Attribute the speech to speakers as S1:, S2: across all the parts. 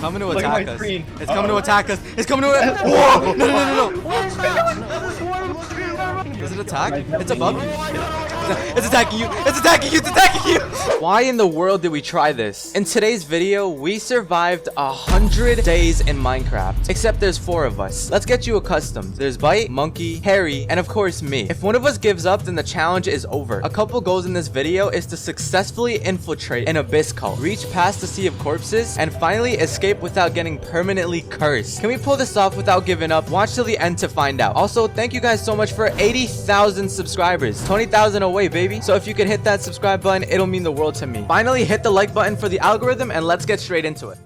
S1: coming to
S2: Look at
S1: attack
S2: my
S1: us.
S2: screen.
S1: It's coming to attack us. It's coming to attack. Whoa! No, no, no, no, no. Does it attack? It's above you. It's attacking you. It's attacking you. It's attacking you. Why in the world did we try this? In today's video, we survived 100 days in Minecraft. Except there's 4 of us. Let's get you accustomed. There's Bite, Monkey, Harry, and of course me. If one of us gives up, then the challenge is over. A couple goals in this video is to successfully infiltrate an abyss cult, reach past the sea of corpses, and finally escape without getting permanently cursed. Can we pull this off without giving up? Watch till the end to find out. Also, thank you guys so much for 80,000 subscribers. 20,000 away, baby. So if you could hit that subscribe button, it'll mean the world to me. Finally, hit the like button for the algorithm, and let's get straight into it.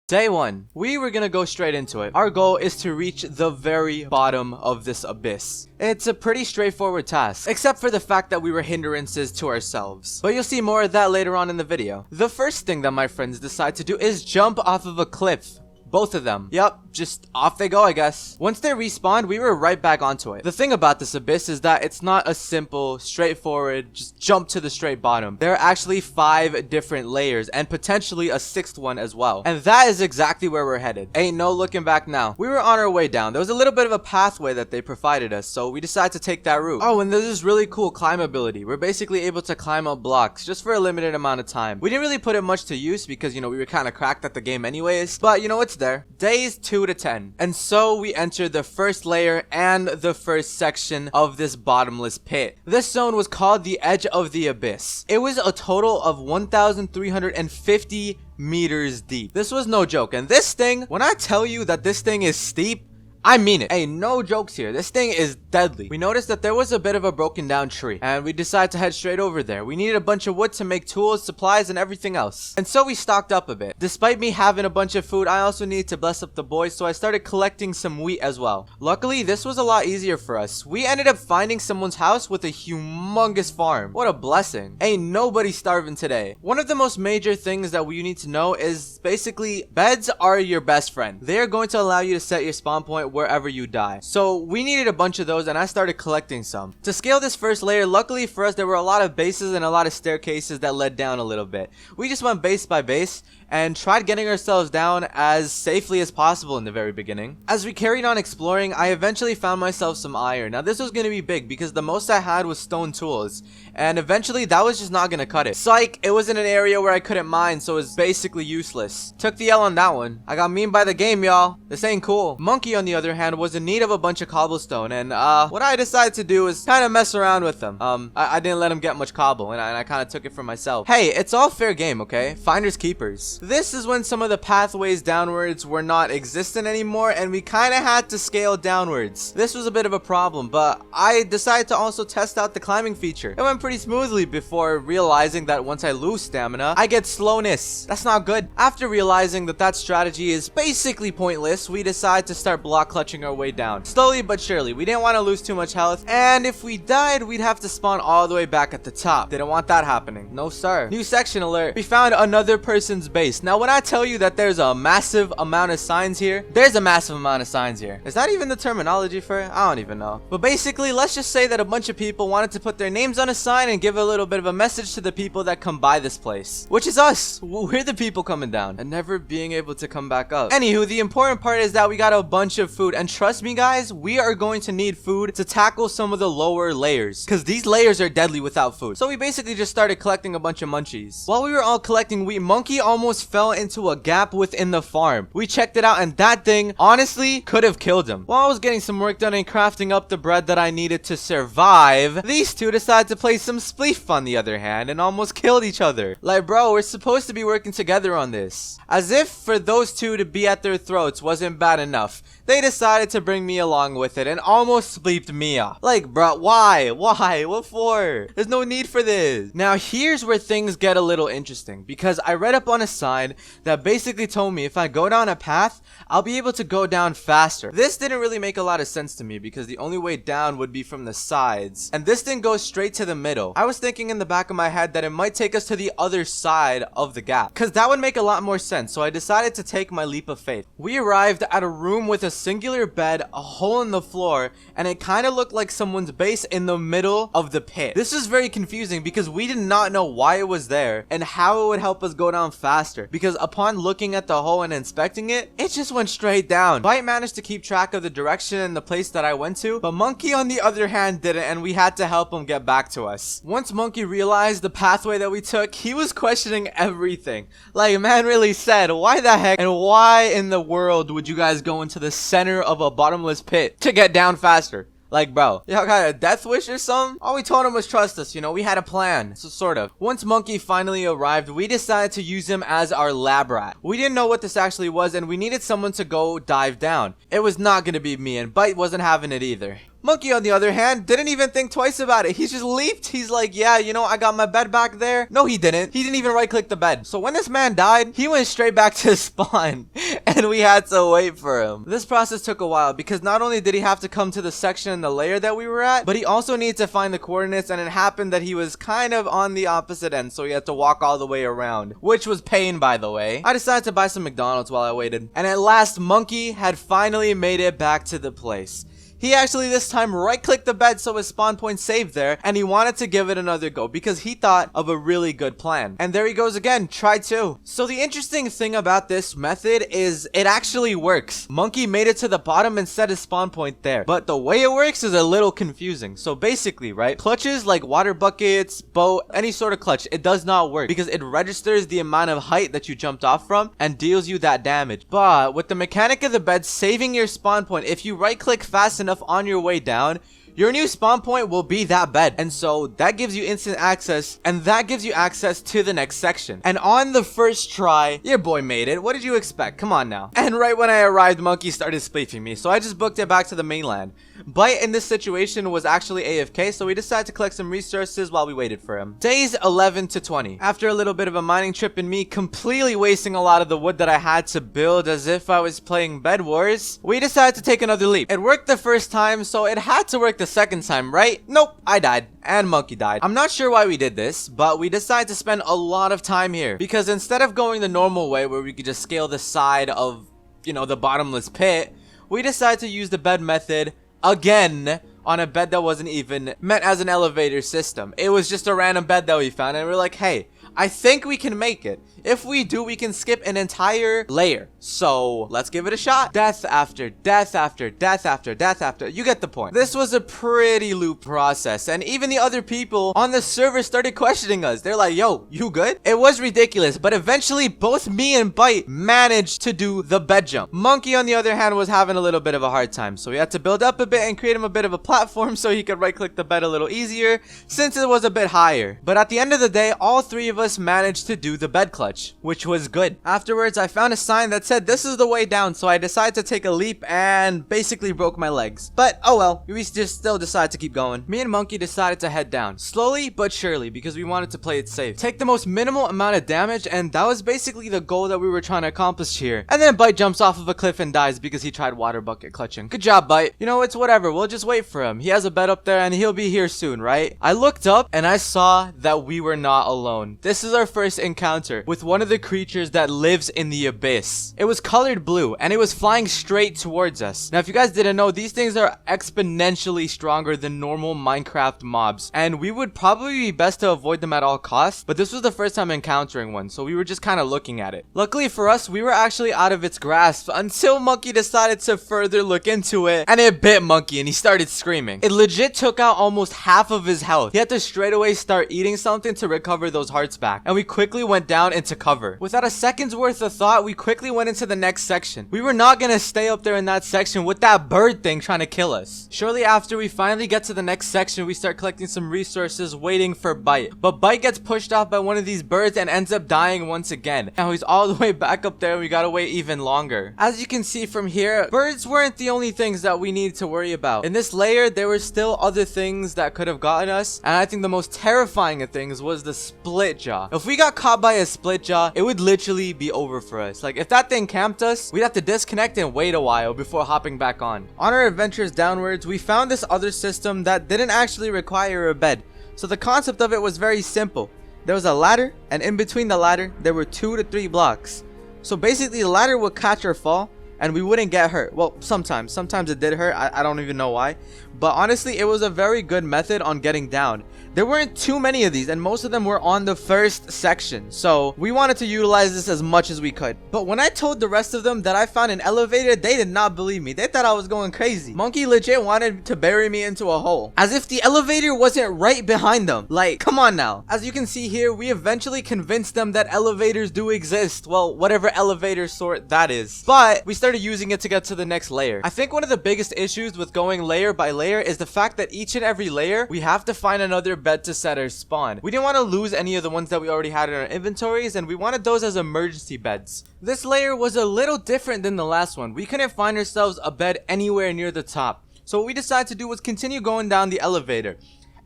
S1: Day 1. We were gonna go straight into it. Our goal is to reach the very bottom of this abyss. It's a pretty straightforward task, except for the fact that we were hindrances to ourselves. But you'll see more of that later on in the video. The first thing that my friends decide to do is jump off of a cliff. Both of them. Yep, just off they go, I guess. Once they respawned, we were right back onto it. The thing about this abyss is that it's not a simple, straightforward, just jump to the straight bottom. There are actually 5 different layers, and potentially a 6th one as well. And that is exactly where we're headed. Ain't no looking back now. We were on our way down. There was a little bit of a pathway that they provided us, so we decided to take that route. Oh, and there's this really cool climb ability. We're basically able to climb up blocks, just for a limited amount of time. We didn't really put it much to use because, you know, we were kind of cracked at the game anyways. But, you know, it's there. Days 2 to 10. And so we enter the first layer and the first section of this bottomless pit. This zone was called the Edge of the Abyss. It was a total of 1,350 meters deep. This was no joke. And this thing, when I tell you that this thing is steep, I mean it. Hey, no jokes here. This thing is deadly. We noticed that there was a bit of a broken down tree, and we decided to head straight over there. We needed a bunch of wood to make tools, supplies, and everything else. And so we stocked up a bit. Despite me having a bunch of food, I also needed to bless up the boys, so I started collecting some wheat as well. Luckily, this was a lot easier for us. We ended up finding someone's house with a humongous farm. What a blessing. Ain't nobody starving today. One of the most major things that you need to know is basically beds are your best friend. They are going to allow you to set your spawn point wherever you die. So we needed a bunch of those, and I started collecting some. To scale this first layer, luckily for us, there were a lot of bases and a lot of staircases that led down a little bit. We just went base by base and tried getting ourselves down as safely as possible in the very beginning. As we carried on exploring, I eventually found myself some iron. Now this was going to be big because the most I had was stone tools, and eventually that was just not going to cut it. Psych, it was in an area where I couldn't mine, so it was basically useless. Took the L on that one. I got memed by the game, y'all. This ain't cool. Monkey, on the other hand, was in need of a bunch of cobblestone, and what I decided to do is kind of mess around with them. I didn't let him get much cobble, and I kind of took it for myself. Hey, it's all fair game, okay? Finders keepers. This is when some of the pathways downwards were not existent anymore, and we kind of had to scale downwards. This was a bit of a problem, but I decided to also test out the climbing feature. It went pretty smoothly before realizing that once I lose stamina, I get slowness. That's not good. After realizing that that strategy is basically pointless, we decided to start block clutching our way down. Slowly but surely. We didn't want to lose too much health, and if we died, we'd have to spawn all the way back at the top. Didn't want that happening. No sir. New section alert. We found another person's base. Now when I tell you that there's a massive amount of signs here, there's a massive amount of signs here. Is that even the terminology for it? I don't even know. But basically, let's just say that a bunch of people wanted to put their names on a sign and give a little bit of a message to the people that come by this place, which is us. We're the people coming down and never being able to come back up. Anywho, the important part is that we got a bunch of food, and trust me guys, we are going to need food to tackle some of the lower layers, because these layers are deadly without food. So we basically just started collecting a bunch of munchies. While we were all collecting wheat, Monkey almost fell into a gap within the farm. We checked it out, and that thing honestly could have killed him. While I was getting some work done and crafting up the bread that I needed to survive, these two decided to play some spleef on the other hand and almost killed each other. Like, bro, we're supposed to be working together on this. As if for those two to be at their throats wasn't bad enough, they decided to bring me along with it and almost spleefed me off. Like, bro, why? Why? What for? There's no need for this. Now, here's where things get a little interesting, because I read up on a sign that basically told me if I go down a path, I'll be able to go down faster. This didn't really make a lot of sense to me because the only way down would be from the sides, and this thing goes straight to the middle. I was thinking in the back of my head that it might take us to the other side of the gap, because that would make a lot more sense, so I decided to take my leap of faith. We arrived at a room with a single triangular bed, a hole in the floor, and it kind of looked like someone's base in the middle of the pit. This is very confusing because we did not know why it was there and how it would help us go down faster, because upon looking at the hole and inspecting it, it just went straight down. Bite managed to keep track of the direction and the place that I went to, but Monkey on the other hand didn't, and we had to help him get back to us. Once Monkey realized the pathway that we took, he was questioning everything. Like, man really said, why the heck and why in the world would you guys go into the center of a bottomless pit to get down faster? Like, bro, y'all got a death wish or something? All we told him was trust us, you know, we had a plan. So sort of. Once Monkey finally arrived, we decided to use him as our lab rat. We didn't know what this actually was, and we needed someone to go dive down. It was not gonna be me, and Bite wasn't having it either. Monkey, on the other hand, didn't even think twice about it. He just leaped. He's like, yeah, you know, I got my bed back there. No, he didn't. He didn't even right-click the bed. So when this man died, he went straight back to spawn, and we had to wait for him. This process took a while because not only did he have to come to the section in the layer that we were at, but he also needed to find the coordinates, and it happened that he was kind of on the opposite end, so he had to walk all the way around, which was pain, by the way. I decided to buy some McDonald's while I waited, and at last, Monkey had finally made it back to the place. He actually this time right-clicked the bed so his spawn point saved there, and he wanted to give it another go because he thought of a really good plan. And there he goes again, try 2. So the interesting thing about this method is it actually works. Monkey made it to the bottom and set his spawn point there, but the way it works is a little confusing. So basically, right, clutches like water buckets, boat, any sort of clutch, it does not work because it registers the amount of height that you jumped off from and deals you that damage. But with the mechanic of the bed saving your spawn point, if you right-click fast enough on your way down, your new spawn point will be that bed, and so that gives you instant access, and that gives you access to the next section. And on the first try, your boy made it. What did you expect? Come on now. And right when I arrived, Monkey started spleefing me, so I just booked it back to the mainland. Bite in this situation was actually AFK, so we decided to collect some resources while we waited for him. Days 11 to 20. After a little bit of a mining trip and me completely wasting a lot of the wood that I had to build as if I was playing Bed Wars, we decided to take another leap. It worked the first time, so it had to work the second time, right? Nope, I died. And Monkey died. I'm not sure why we did this, but we decided to spend a lot of time here because instead of going the normal way where we could just scale the side of, you know, the bottomless pit, we decided to use the bed method again on a bed that wasn't even meant as an elevator system. It was just a random bed that we found, and we're like, hey, I think we can make it. If we do, we can skip an entire layer. So let's give it a shot. Death after death after death after death after. You get the point. This was a pretty loop process, and even the other people on the server started questioning us. They're like, yo, you good? It was ridiculous, but eventually both me and Bite managed to do the bed jump. Monkey, on the other hand, was having a little bit of a hard time, so we had to build up a bit and create him a bit of a platform so he could right-click the bed a little easier since it was a bit higher. But at the end of the day, all three of us managed to do the bed clutch, which was good. Afterwards, I found a sign that said this is the way down, so I decided to take a leap and basically broke my legs. But oh well, we just still decided to keep going. Me and Monkey decided to head down, slowly but surely, because we wanted to play it safe. Take the most minimal amount of damage, and that was basically the goal that we were trying to accomplish here. And then Bite jumps off of a cliff and dies because he tried water bucket clutching. Good job, Bite. You know, it's whatever, we'll just wait for him. He has a bed up there and he'll be here soon, right? I looked up and I saw that we were not alone. This is our first encounter with one of the creatures that lives in the abyss. It was colored blue and it was flying straight towards us. Now, if you guys didn't know, these things are exponentially stronger than normal Minecraft mobs, and we would probably be best to avoid them at all costs, but this was the first time encountering one, so we were just kind of looking at it. Luckily for us, we were actually out of its grasp until Monkey decided to further look into it, and it bit Monkey and he started screaming. It legit took out almost half of his health. He had to straight away start eating something to recover those hearts back, and we quickly went down into cover. Without a second's worth of thought, we quickly went into the next section. We were not gonna stay up there in that section with that bird thing trying to kill us. Shortly after we finally get to the next section, we start collecting some resources waiting for Bite. But Bite gets pushed off by one of these birds and ends up dying once again. Now he's all the way back up there and we gotta wait even longer. As you can see from here, birds weren't the only things that we needed to worry about. In this layer, there were still other things that could have gotten us, and I think the most terrifying of things was the split jaw. If we got caught by a split jaw, it would literally be over for us. Like, if that thing camped us, we'd have to disconnect and wait a while before hopping back on. On our adventures downwards, we found this other system that didn't actually require a bed. So the concept of it was very simple. There was a ladder, and in between the ladder, there were 2 to 3 blocks. So basically, the ladder would catch our fall, and we wouldn't get hurt. Well, sometimes it did hurt. I don't even know why, but honestly, it was a very good method on getting down. There weren't too many of these, and most of them were on the first section, so we wanted to utilize this as much as we could. But when I told the rest of them that I found an elevator, they did not believe me. They thought I was going crazy. Monkey legit wanted to bury me into a hole, as if the elevator wasn't right behind them. Like, come on now. As you can see here, we eventually convinced them that elevators do exist. Well, whatever elevator sort that is. But we started using it to get to the next layer. I think one of the biggest issues with going layer by layer is the fact that each and every layer, we have to find another bed to set our spawn. We didn't want to lose any of the ones that we already had in our inventories, and we wanted those as emergency beds. This layer was a little different than the last one. We couldn't find ourselves a bed anywhere near the top. So what we decided to do was continue going down the elevator.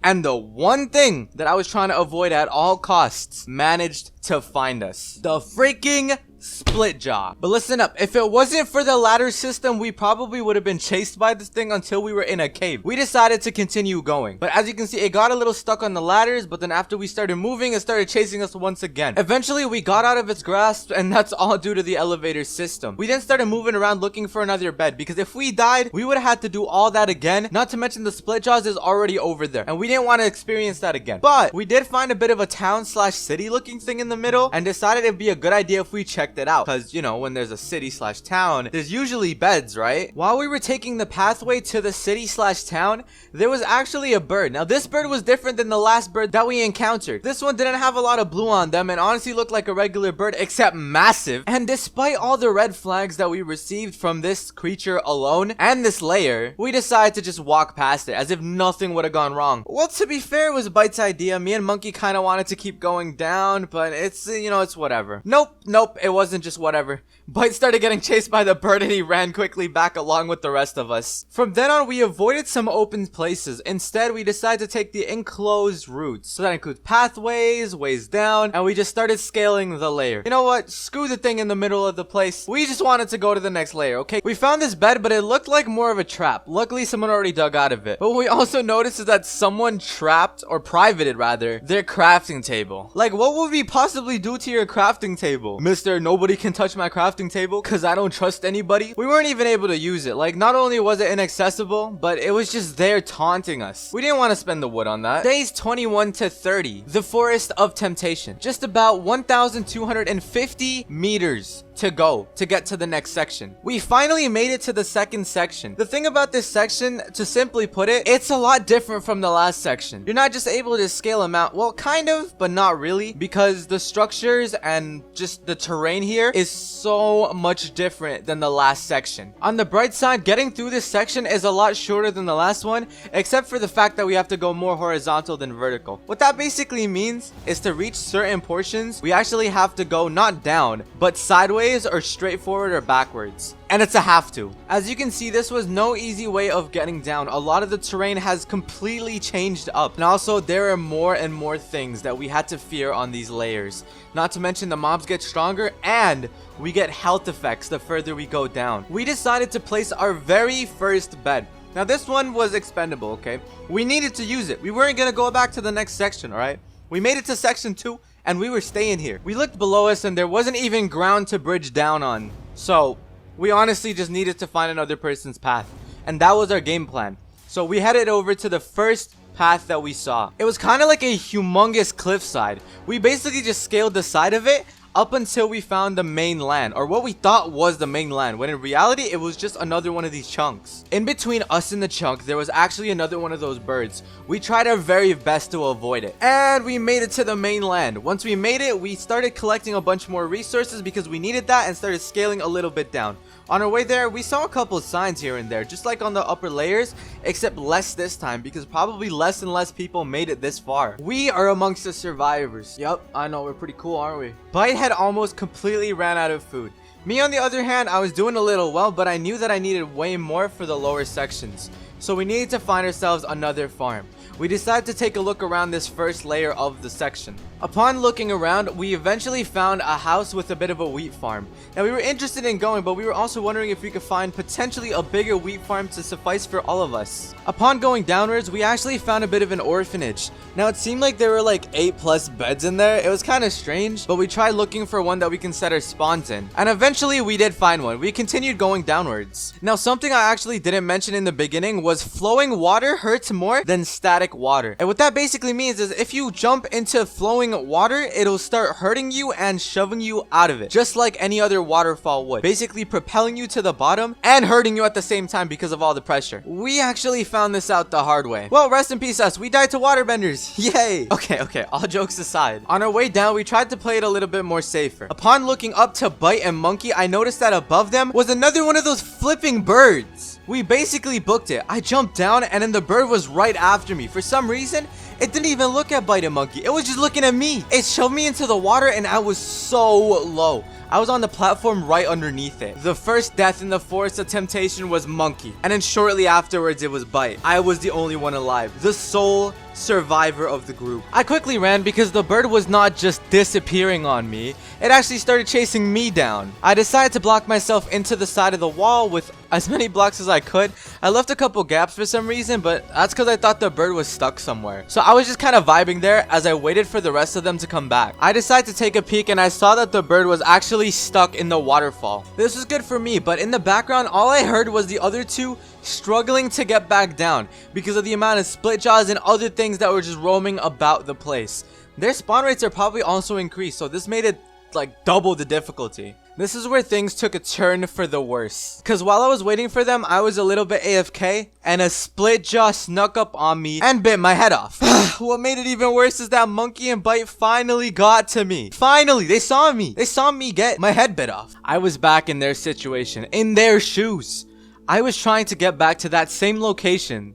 S1: And the one thing that I was trying to avoid at all costs managed to find us. The freaking split jaw. But listen up, if it wasn't for the ladder system, we probably would have been chased by this thing until we were in a cave. We decided to continue going, but as you can see, it got a little stuck on the ladders, but then after we started moving, it started chasing us once again. Eventually, we got out of its grasp, and that's all due to the elevator system. We then started moving around looking for another bed, because if we died, we would have had to do all that again, not to mention the split jaws is already over there, and we didn't want to experience that again. But we did find a bit of a town slash city looking thing in the middle, and decided it'd be a good idea if we checked it out, because you know, when there's a city slash town, there's usually beds, right? While we were taking the pathway to the city slash town, there was actually a bird. Now this bird was different than the last bird that we encountered. This one didn't have a lot of blue on them and honestly looked like a regular bird, except massive. And despite all the red flags that we received from this creature alone and this layer, we decided to just walk past it as if nothing would have gone wrong. Well, to be fair, it was Bite's idea. Me and Monkey kind of wanted to keep going down, but it's, you know, it's whatever. Nope, it wasn't just whatever. Bite started getting chased by the bird and he ran quickly back along with the rest of us. From then on, we avoided some open places. Instead, we decided to take the enclosed routes. So that includes pathways, ways down, and we just started scaling the layer. You know what? Screw the thing in the middle of the place. We just wanted to go to the next layer, okay? We found this bed, but it looked like more of a trap. Luckily, someone already dug out of it. But what we also noticed is that someone trapped, or privated rather, their crafting table. Like, what would we possibly do to your crafting table? Mister, nobody can touch my crafting table because I don't trust anybody. We weren't even able to use it. Like, not only was it inaccessible, but it was just there taunting us. We didn't want to spend the wood on that. Days 21 to 30, the Forest of Temptation. Just about 1,250 meters to go to get to the next section. We finally made it to the second section. The thing about this section, to simply put it, it's a lot different from the last section. You're not just able to scale them out. Well, kind of, but not really, because the structures and just the terrain here is so much different than the last section. On the bright side, getting through this section is a lot shorter than the last one, except for the fact that we have to go more horizontal than vertical. What that basically means is to reach certain portions, we actually have to go not down, but sideways or straight forward or backwards. And it's a have to. As you can see, this was no easy way of getting down. A lot of the terrain has completely changed up. And also, there are more and more things that we had to fear on these layers. Not to mention the mobs get stronger and we get health effects the further we go down. We decided to place our very first bed. Now this one was expendable, okay? We needed to use it. We weren't gonna go back to the next section, alright? We made it to section 2 and we were staying here. We looked below us and there wasn't even ground to bridge down on. So we honestly just needed to find another person's path. And that was our game plan. So we headed over to the first path that we saw. It was kind of like a humongous cliffside. We basically just scaled the side of it up until we found the main land, or what we thought was the main land, when in reality it was just another one of these chunks. In between us and the chunk, there was actually another one of those birds. We tried our very best to avoid it, and we made it to the main land. Once we made it, we started collecting a bunch more resources because we needed that, and started scaling a little bit down. On our way there, we saw a couple of signs here and there, just like on the upper layers, except less this time because probably less and less people made it this far. We are amongst the survivors. Yup, I know, we're pretty cool, aren't we? Bite had almost completely ran out of food. Me, on the other hand, I was doing a little well, but I knew that I needed way more for the lower sections. So we needed to find ourselves another farm. we decided to take a look around this first layer of the section. Upon looking around, we eventually found a house with a bit of a wheat farm. Now, we were interested in going, but we were also wondering if we could find potentially a bigger wheat farm to suffice for all of us. Upon going downwards, we actually found a bit of an orphanage. Now, it seemed like there were like 8+ beds in there. It was kind of strange, but we tried looking for one that we can set our spawns in. And eventually, we did find one. We continued going downwards. Now, something I actually didn't mention in the beginning was flowing water hurts more than static water. And what that basically means is if you jump into flowing water, it'll start hurting you and shoving you out of it, just like any other waterfall would, basically propelling you to the bottom and hurting you at the same time because of all the pressure. We actually found this out the hard way. Well, rest in peace us, we died to waterbenders. Yay. Okay, all jokes aside, on our way down, we tried to play it a little bit more safer. Upon looking up to Bite and Monkey, I noticed that above them was another one of those flipping birds. We basically booked it. I jumped down and then the bird was right after me. For some reason, it didn't even look at Bite and Monkey. It was just looking at me. It shoved me into the water and I was so low. I was on the platform right underneath it. The first death in the Forest of Temptation was Monkey. And then shortly afterwards, it was Bite. I was the only one alive. The sole survivor of the group. I quickly ran because the bird was not just disappearing on me. It actually started chasing me down. I decided to block myself into the side of the wall with as many blocks as I could. I left a couple gaps for some reason, but that's because I thought the bird was stuck somewhere. So I was just kind of vibing there as I waited for the rest of them to come back. I decided to take a peek and I saw that the bird was actually stuck in the waterfall. This was good for me, but in the background, all I heard was the other two struggling to get back down because of the amount of split jaws and other things that were just roaming about the place. Their spawn rates are probably also increased, so this made it like double the difficulty. This is where things took a turn for the worse. Because while I was waiting for them, I was a little bit AFK, and a split jaw snuck up on me and bit my head off. What made it even worse is that Monkey and Bite finally got to me. Finally, they saw me. They saw me get my head bit off. I was back in their situation, in their shoes. I was trying to get back to that same location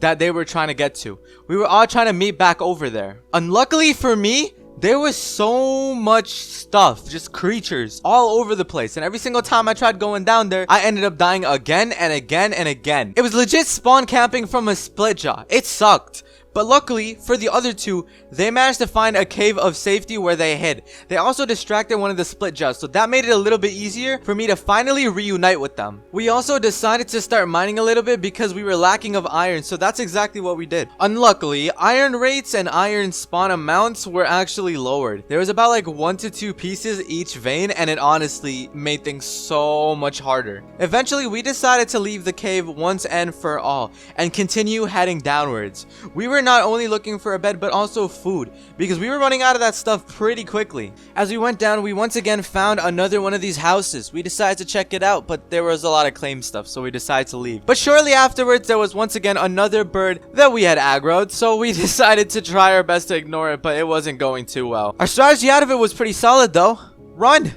S1: that they were trying to get to. We were all trying to meet back over there. Unluckily for me, there was so much stuff, just creatures all over the place. And every single time I tried going down there, I ended up dying again and again and again. It was legit spawn camping from a split jaw. It sucked. But luckily, for the other two, they managed to find a cave of safety where they hid. They also distracted one of the split jaws, so that made it a little bit easier for me to finally reunite with them. We also decided to start mining a little bit because we were lacking of iron, so that's exactly what we did. Unluckily, iron rates and iron spawn amounts were actually lowered. There was about like 1 to 2 pieces each vein, and it honestly made things so much harder. Eventually, we decided to leave the cave once and for all, and continue heading downwards. We were not only looking for a bed but also food because we were running out of that stuff pretty quickly. As we went down, we once again found another one of these houses. We decided to check it out, but there was a lot of claim stuff, so we decided to leave. But shortly afterwards, there was once again another bird that we had aggroed, so we decided to try our best to ignore it, but it wasn't going too well. Our strategy out of it was pretty solid though. Run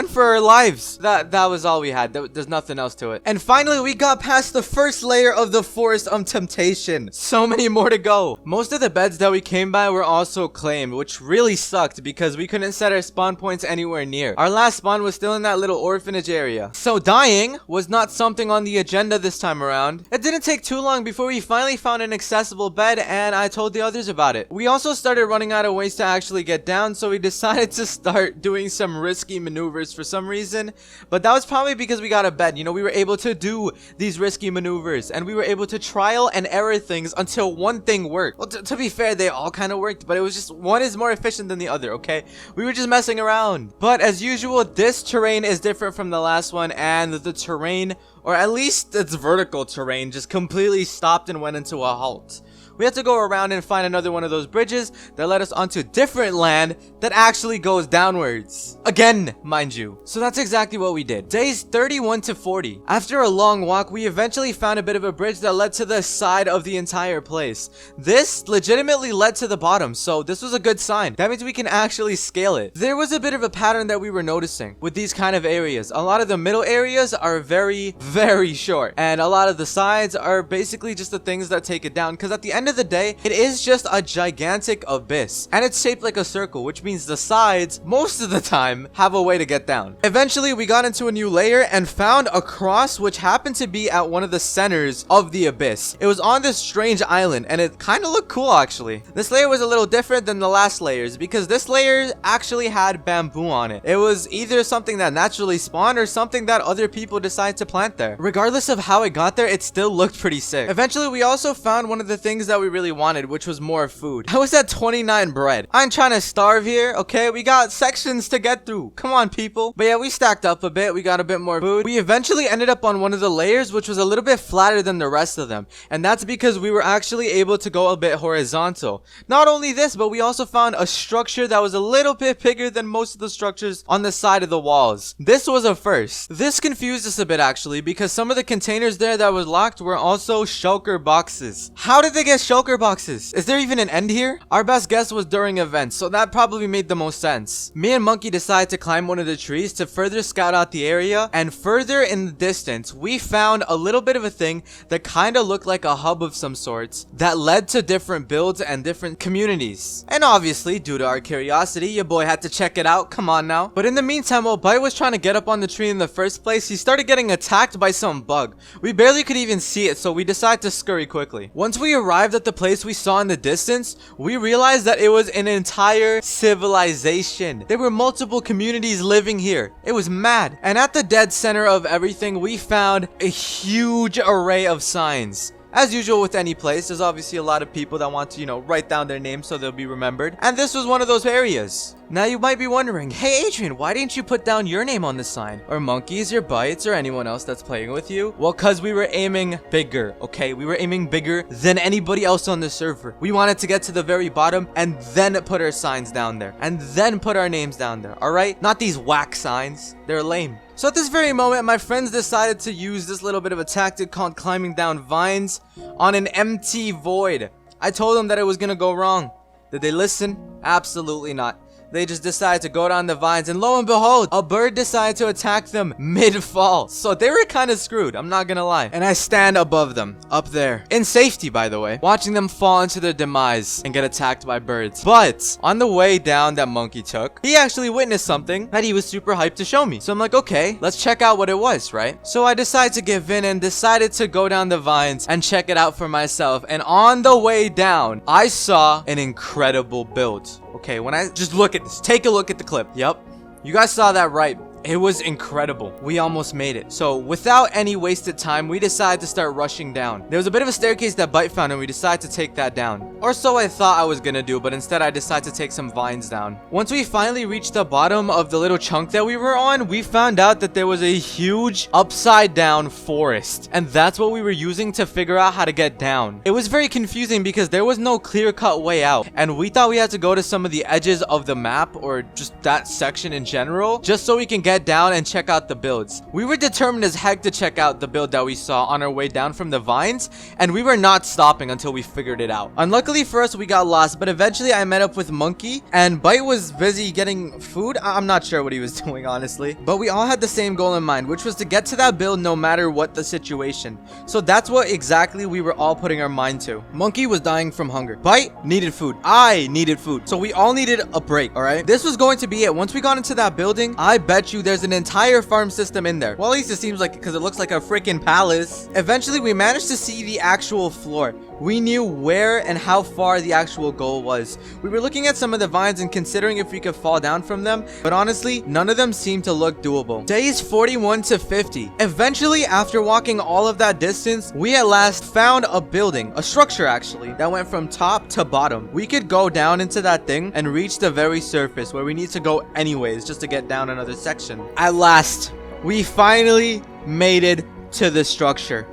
S1: for our lives. That was all we had. There's nothing else to it. And finally, we got past the first layer of the Forest of Temptation. So many more to go. Most of the beds that we came by were also claimed, which really sucked because we couldn't set our spawn points anywhere near. Our last spawn was still in that little orphanage area. So dying was not something on the agenda this time around. It didn't take too long before we finally found an accessible bed and I told the others about it. We also started running out of ways to actually get down, so we decided to start doing some risky maneuvers for some reason, but that was probably because we got a bed. You know, we were able to do these risky maneuvers and we were able to trial and error things until one thing worked. Well, to be fair, they all kind of worked, but it was just one is more efficient than the other, okay? We were just messing around. But as usual, this terrain is different from the last one, and the terrain, or at least its vertical terrain, just completely stopped and went into a halt. We had to go around and find another one of those bridges that led us onto different land that actually goes downwards. Again, mind you. So that's exactly what we did. Days 31 to 40. After a long walk, we eventually found a bit of a bridge that led to the side of the entire place. This legitimately led to the bottom, so this was a good sign. That means we can actually scale it. There was a bit of a pattern that we were noticing with these kind of areas. A lot of the middle areas are very, very short, and a lot of the sides are basically just the things that take it down, because at the end of of the day, it is just a gigantic abyss, and it's shaped like a circle, which means the sides, most of the time, have a way to get down. Eventually, we got into a new layer and found a cross which happened to be at one of the centers of the abyss. It was on this strange island, and it kind of looked cool, actually. This layer was a little different than the last layers, because this layer actually had bamboo on it. It was either something that naturally spawned or something that other people decided to plant there. Regardless of how it got there, it still looked pretty sick. Eventually, we also found one of the things that we really wanted, which was more food. I was at 29 bread. I ain't trying to starve here, okay? We got sections to get through. Come on, people. But yeah, we stacked up a bit. We got a bit more food. We eventually ended up on one of the layers, which was a little bit flatter than the rest of them. And that's because we were actually able to go a bit horizontal. Not only this, but we also found a structure that was a little bit bigger than most of the structures on the side of the walls. This was a first. This confused us a bit, actually, because some of the containers there that was locked were also shulker boxes. How did they get shulker boxes? Is there even an end here? Our best guess was during events, so that probably made the most sense. Me and Monkey decided to climb one of the trees to further scout out the area, and further in the distance, we found a little bit of a thing that kind of looked like a hub of some sorts that led to different builds and different communities. And obviously, due to our curiosity, your boy had to check it out. Come on now. But in the meantime, while Bite was trying to get up on the tree in the first place, he started getting attacked by some bug. We barely could even see it, so we decided to scurry quickly. Once we arrived at the place we saw in the distance, we realized that it was an entire civilization. There were multiple communities living here. It was mad. And at the dead center of everything, we found a huge array of signs. As usual with any place, there's obviously a lot of people that want to, write down their names so they'll be remembered. And this was one of those areas. Now you might be wondering, hey Adrian, why didn't you put down your name on the sign? Or Monkeys, or Bites, or anyone else that's playing with you? Well, cause we were aiming bigger, okay? We were aiming bigger than anybody else on the server. We wanted to get to the very bottom and then put our signs down there. And then put our names down there, alright? Not these whack signs. They're lame. So at this very moment, my friends decided to use this little bit of a tactic called climbing down vines on an empty void. I told them that it was gonna go wrong. Did they listen? Absolutely not. They just decided to go down the vines, and lo and behold, a bird decided to attack them mid-fall. So they were kind of screwed, I'm not gonna lie. And I stand above them, up there, in safety by the way, watching them fall into their demise and get attacked by birds. But on the way down that Monkey took, he actually witnessed something that he was super hyped to show me. So I'm like, okay, let's check out what it was, right? So I decided to give in and decided to go down the vines and check it out for myself. And on the way down, I saw an incredible build. Okay, when I just look at this, take a look at the clip. Yep, you guys saw that right. It was incredible. We almost made it. So without any wasted time, we decided to start rushing down. There was a bit of a staircase that Bite found, and we decided to take that down. Or so I thought I was gonna do, but instead I decided to take some vines down. Once we finally reached the bottom of the little chunk that we were on, we found out that there was a huge upside down forest. And that's what we were using to figure out how to get down. It was very confusing because there was no clear-cut way out. And we thought we had to go to some of the edges of the map, or just that section in general, just so we can get down and check out the builds. We were determined as heck to check out the build that we saw on our way down from the vines, and we were not stopping until we figured it out. Unluckily for us, we got lost, but eventually I met up with Monkey, and Bite was busy getting food. I'm not sure what he was doing, honestly, but we all had the same goal in mind, which was to get to that build no matter what the situation. So that's what exactly we were all putting our mind to. Monkey was dying from hunger. Bite needed food. I needed food. So we all needed a break, all right? This was going to be it. Once we got into that building, I bet you there's an entire farm system in there. Well, at least it seems like it, because it looks like a freaking palace. Eventually, we managed to see the actual floor. We knew where and how far the actual goal was. We were looking at some of the vines and considering if we could fall down from them, but honestly, none of them seemed to look doable. Days 41 to 50. Eventually, after walking all of that distance, we at last found a building, a structure actually, that went from top to bottom. We could go down into that thing and reach the very surface where we need to go anyways, just to get down another section. At last, we finally made it to the structure.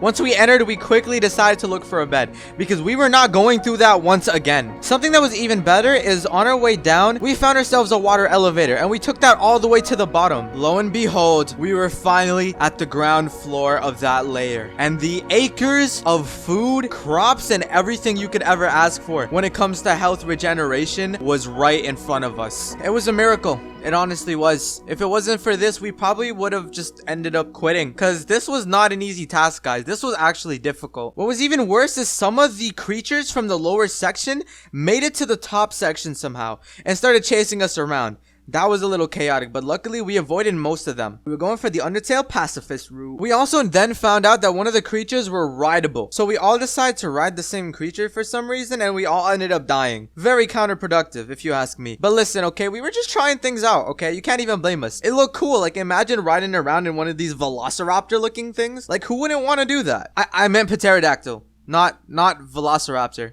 S1: Once we entered, we quickly decided to look for a bed because we were not going through that once again. Something that was even better is on our way down, we found ourselves a water elevator and we took that all the way to the bottom. Lo and behold, we were finally at the ground floor of that layer. And the acres of food, crops, and everything you could ever ask for when it comes to health regeneration was right in front of us. It was a miracle. It honestly was. If it wasn't for this, we probably would have just ended up quitting, because this was not an easy task, guys. This was actually difficult. What was even worse is some of the creatures from the lower section made it to the top section somehow and started chasing us around. That was a little chaotic, but luckily we avoided most of them. We were going for the Undertale pacifist route. We also then found out that one of the creatures were rideable. So we all decided to ride the same creature for some reason, and we all ended up dying. Very counterproductive, if you ask me. But listen, okay, we were just trying things out, okay? You can't even blame us. It looked cool. Like, imagine riding around in one of these velociraptor looking things. Like, who wouldn't want to do that? I meant pterodactyl, not velociraptor.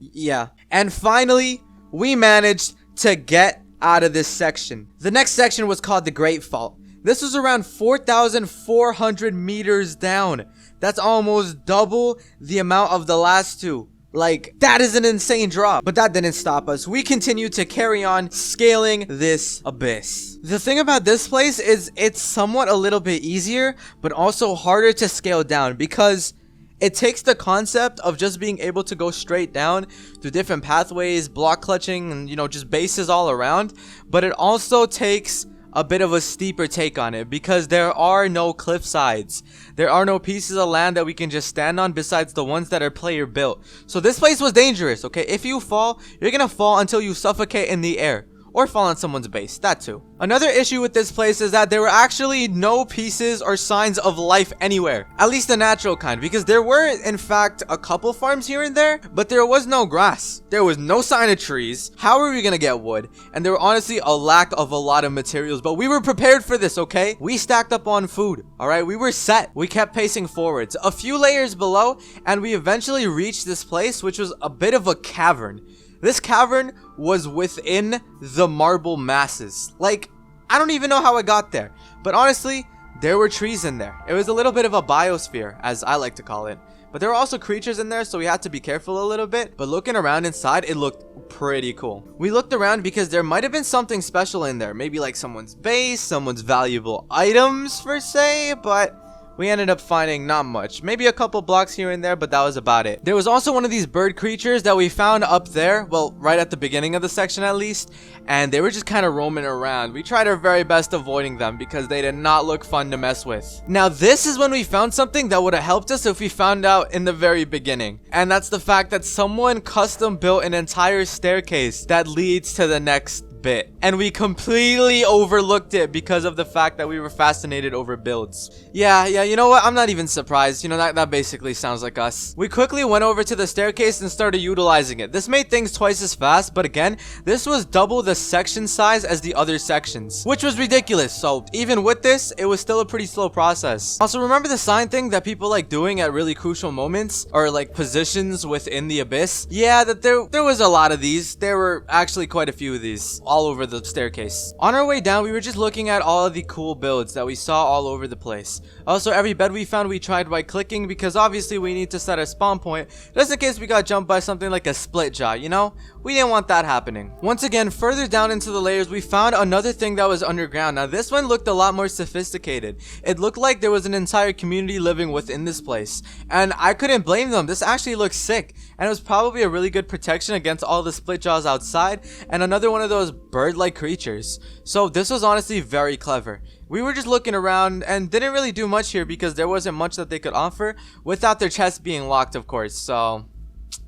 S1: Yeah. And finally, we managed to get out of this section. The next section was called the Great Fault. This was around 4,400 meters down. That's almost double the amount of the last two. Like, that is an insane drop. But that didn't stop us. We continued to carry on scaling this abyss. The thing about this place is it's somewhat a little bit easier, but also harder to scale down, because it takes the concept of just being able to go straight down through different pathways, block clutching, and, you know, just bases all around. But it also takes a bit of a steeper take on it, because there are no cliff sides. There are no pieces of land that we can just stand on besides the ones that are player built. So this place was dangerous, okay? If you fall, you're gonna fall until you suffocate in the air. Or fall on someone's base, that too. Another issue with this place is that there were actually no pieces or signs of life anywhere. At least the natural kind, because there were, in fact, a couple farms here and there, but there was no grass. There was no sign of trees. How are we gonna get wood? And there were honestly a lack of a lot of materials, but we were prepared for this, okay? We stacked up on food, alright? We were set. We kept pacing forwards. A few layers below, and we eventually reached this place, which was a bit of a cavern. This cavern was within the marble masses. Like, I don't even know how I got there. But honestly, there were trees in there. It was a little bit of a biosphere, as I like to call it. But there were also creatures in there, so we had to be careful a little bit. But looking around inside, it looked pretty cool. We looked around because there might have been something special in there. Maybe like someone's base, someone's valuable items, per se, but we ended up finding not much. Maybe a couple blocks here and there, but that was about it. There was also one of these bird creatures that we found up there. Well, right at the beginning of the section at least. And they were just kind of roaming around. We tried our very best avoiding them because they did not look fun to mess with. Now, this is when we found something that would have helped us if we found out in the very beginning. And that's the fact that someone custom built an entire staircase that leads to the next bit, and we completely overlooked it because of the fact that we were fascinated over builds. Yeah, you know what? I'm not even surprised. You know, that basically sounds like us. We quickly went over to the staircase and started utilizing it. This made things twice as fast, but again, this was double the section size as the other sections, which was ridiculous. So even with this, it was still a pretty slow process. Also, remember the sign thing that people like doing at really crucial moments, or like positions within the abyss? Yeah, that there was a lot of these. There were actually quite a few of these all over the staircase. On our way down, we were just looking at all of the cool builds that we saw all over the place. Also, every bed we found, we tried right clicking because obviously we need to set a spawn point just in case we got jumped by something like a split jaw, you know? We didn't want that happening. Once again, further down into the layers, we found another thing that was underground. Now, this one looked a lot more sophisticated. It looked like there was an entire community living within this place, and I couldn't blame them. This actually looks sick, and it was probably a really good protection against all the split jaws outside and another one of those bird-like creatures. So this was honestly very clever. We were just looking around and didn't really do much here because there wasn't much that they could offer without their chests being locked, of course. So,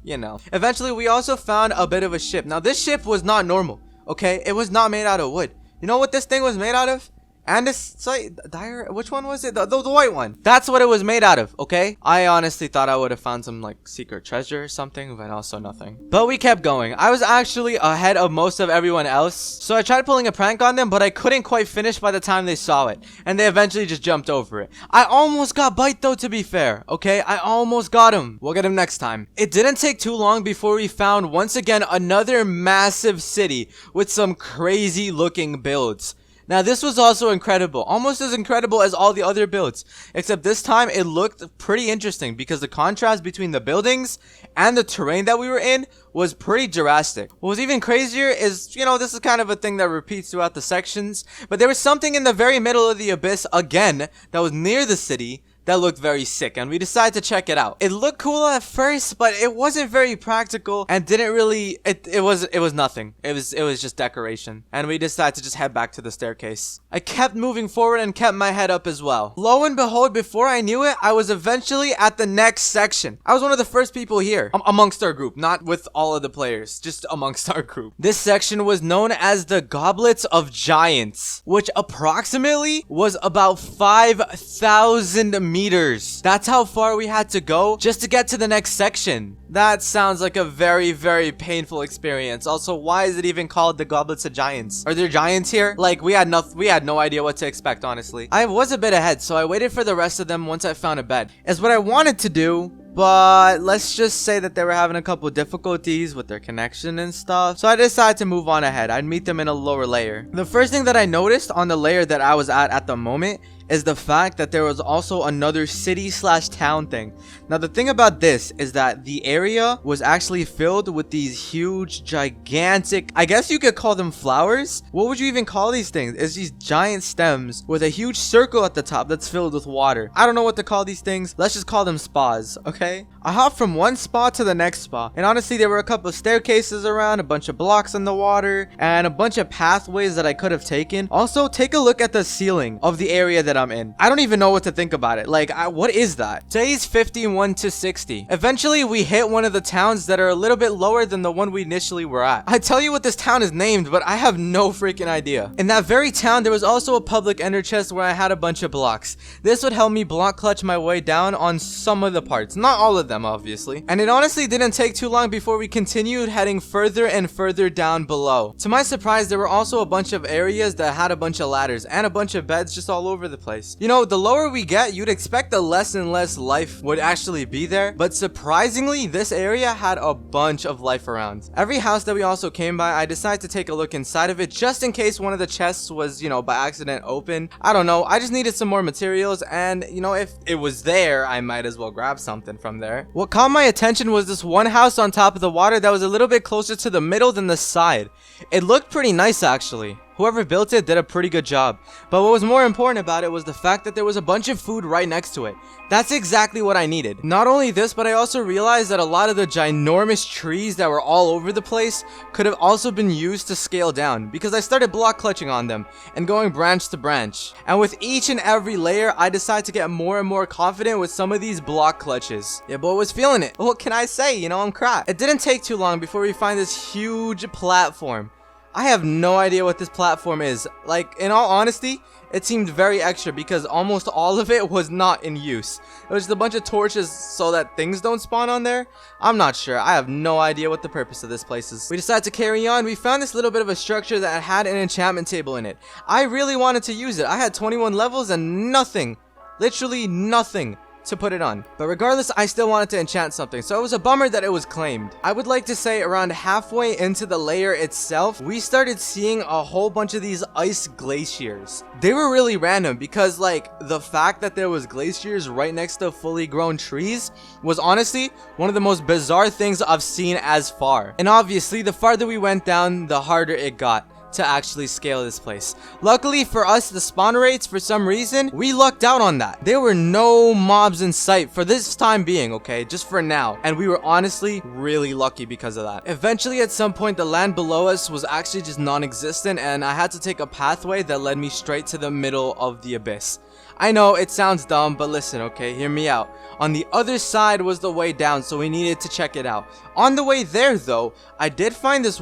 S1: you know. Eventually, we also found a bit of a ship. Now, this ship was not normal, okay? It was not made out of wood. You know what this thing was made out of? Andesite, which one was it? The white one. That's what it was made out of, okay? I honestly thought I would have found some like secret treasure or something, but also nothing. But we kept going. I was actually ahead of most of everyone else, so I tried pulling a prank on them, but I couldn't quite finish by the time they saw it, and they eventually just jumped over it. I almost got Bite though, to be fair, okay? I almost got him. We'll get him next time. It didn't take too long before we found, once again, another massive city with some crazy looking builds. Now, this was also incredible, almost as incredible as all the other builds, except this time it looked pretty interesting because the contrast between the buildings and the terrain that we were in was pretty drastic. What was even crazier is, you know, this is kind of a thing that repeats throughout the sections, but there was something in the very middle of the abyss again that was near the city that looked very sick, and we decided to check it out. It looked cool at first, but it wasn't very practical and didn't really, it was nothing. It was just decoration. And we decided to just head back to the staircase. I kept moving forward and kept my head up as well. Lo and behold, before I knew it, I was eventually at the next section. I was one of the first people here, amongst our group, not with all of the players, just amongst our group. This section was known as the Goblets of Giants, which approximately was about 5,000 meters. That's how far we had to go just to get to the next section. That sounds like a very, very painful experience. Also, why is it even called the Goblets of Giants? Are there giants here? Like, we had no idea what to expect, honestly. I was a bit ahead, so I waited for the rest of them once I found a bed. Is what I wanted to do, but let's just say that they were having a couple difficulties with their connection and stuff. So I decided to move on ahead. I'd meet them in a lower layer. The first thing that I noticed on the layer that I was at the moment is the fact that there was also another city/town thing. Now the thing about this is that the area was actually filled with these huge, gigantic, I guess you could call them flowers. What would you even call these things? It's these giant stems with a huge circle at the top that's filled with water. I don't know what to call these things. Let's just call them spas, okay? I hopped from one spa to the next spa, and honestly there were a couple of staircases around, a bunch of blocks in the water, and a bunch of pathways that I could have taken. Also, take a look at the ceiling of the area that I'm in. I don't even know what to think about it. Like, what is that? Today's 51 to 60. Eventually, we hit one of the towns that are a little bit lower than the one we initially were at. I tell you what this town is named, but I have no freaking idea. In that very town, there was also a public ender chest where I had a bunch of blocks. This would help me block clutch my way down on some of the parts. Not all of them, obviously. And it honestly didn't take too long before we continued heading further and further down below. To my surprise, there were also a bunch of areas that had a bunch of ladders and a bunch of beds just all over the place. You know, the lower we get, you'd expect the less and less life would actually be there, but surprisingly, this area had a bunch of life around. Every house that we also came by, I decided to take a look inside of it just in case one of the chests was, you know, by accident open. I don't know, I just needed some more materials, and you know, if it was there, I might as well grab something from there. What caught my attention was this one house on top of the water that was a little bit closer to the middle than the side. It looked pretty nice actually. Whoever built it did a pretty good job. But what was more important about it was the fact that there was a bunch of food right next to it. That's exactly what I needed. Not only this, but I also realized that a lot of the ginormous trees that were all over the place could have also been used to scale down, because I started block clutching on them and going branch to branch. And with each and every layer, I decided to get more and more confident with some of these block clutches. Yeah, boy was feeling it. What can I say? You know, I'm cracked. It didn't take too long before we find this huge platform. I have no idea what this platform is. Like, in all honesty, it seemed very extra because almost all of it was not in use. It was just a bunch of torches so that things don't spawn on there. I'm not sure. I have no idea what the purpose of this place is. We decided to carry on. We found this little bit of a structure that had an enchantment table in it. I really wanted to use it. I had 21 levels and nothing, literally nothing to put it on. But regardless, I still wanted to enchant something, so it was a bummer that it was claimed. I would like to say around halfway into the layer itself, we started seeing a whole bunch of these ice glaciers. They were really random because, like, the fact that there was glaciers right next to fully grown trees was honestly one of the most bizarre things I've seen as far. And obviously, the farther we went down, the harder it got to actually scale this place. Luckily for us, the spawn rates, for some reason, we lucked out on that. There were no mobs in sight for this time being, okay, just for now, and we were honestly really lucky because of that. Eventually, at some point, the land below us was actually just non-existent, and I had to take a pathway that led me straight to the middle of the abyss. I know it sounds dumb, but listen, okay, hear me out. On the other side was the way down, so we needed to check it out. On the way there, though, I did find this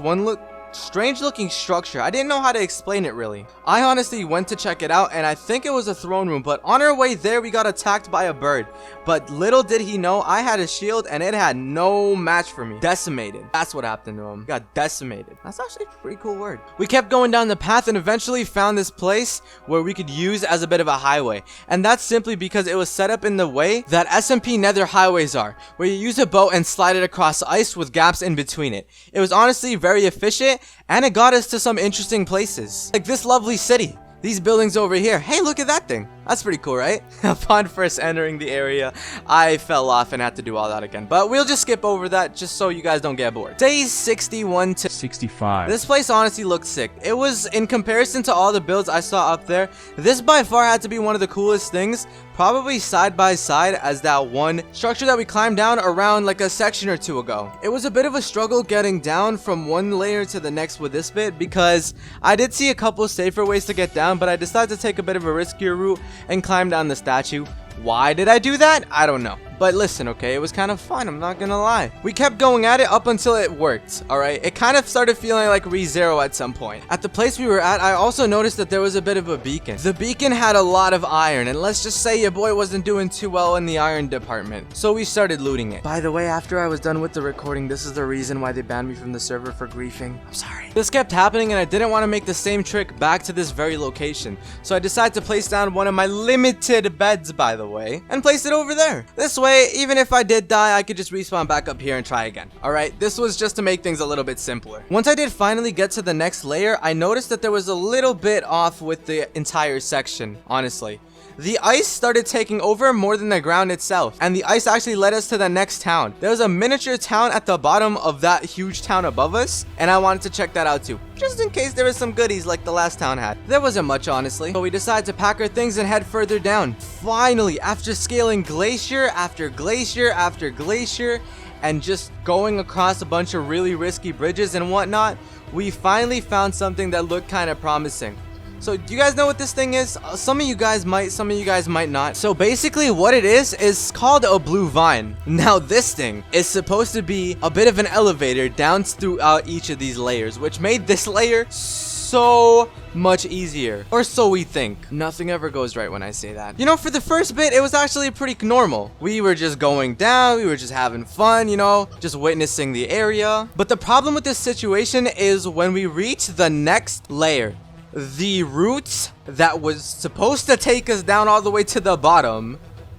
S1: strange looking structure. I didn't know how to explain it really. I honestly went to check it out, and I think it was a throne room, but on our way there we got attacked by a bird. But little did he know I had a shield and it had no match for me. Decimated. That's what happened to him. He got decimated. That's actually a pretty cool word. We kept going down the path and eventually found this place where we could use as a bit of a highway. And that's simply because it was set up in the way that SMP Nether highways are, where you use a boat and slide it across ice with gaps in between it. It was honestly very efficient, and it got us to some interesting places, like this lovely city, these buildings over here. Hey, look at that thing. That's pretty cool, right? Upon first entering the area, I fell off and had to do all that again. But we'll just skip over that just so you guys don't get bored. Days 61 to 65. This place honestly looked sick. It was, in comparison to all the builds I saw up there, this by far had to be one of the coolest things. Probably side by side as that one structure that we climbed down around like a section or two ago. It was a bit of a struggle getting down from one layer to the next with this bit because I did see a couple safer ways to get down, but I decided to take a bit of a riskier route and climb down the statue. Why did I do that? I don't know. But listen, okay, it was kind of fun, I'm not gonna lie. We kept going at it up until it worked, alright? It kind of started feeling like ReZero at some point. At the place we were at, I also noticed that there was a bit of a beacon. The beacon had a lot of iron, and let's just say your boy wasn't doing too well in the iron department. So we started looting it. By the way, after I was done with the recording, this is the reason why they banned me from the server for griefing. I'm sorry. This kept happening, and I didn't want to make the same trick back to this very location. So I decided to place down one of my limited beds, by the way, and place it over there. This way, even if I did die, I could just respawn back up here and try again. Alright, this was just to make things a little bit simpler. Once I did finally get to the next layer, I noticed that there was a little bit off with the entire section, honestly. The ice started taking over more than the ground itself, and the ice actually led us to the next town. There was a miniature town at the bottom of that huge town above us, and I wanted to check that out too, just in case there was some goodies like the last town had. There wasn't much, honestly, but we decided to pack our things and head further down. Finally, after scaling glacier after glacier after glacier, and just going across a bunch of really risky bridges and whatnot, we finally found something that looked kind of promising. So do you guys know what this thing is? Some of you guys might, some of you guys might not. So basically what it is called a blue vine. Now this thing is supposed to be a bit of an elevator down throughout each of these layers, which made this layer so much easier, or so we think. Nothing ever goes right when I say that. You know, for the first bit, it was actually pretty normal. We were just going down, we were just having fun, you know, just witnessing the area. But the problem with this situation is when we reach the next layer, the routes that was supposed to take us down all the way to the bottom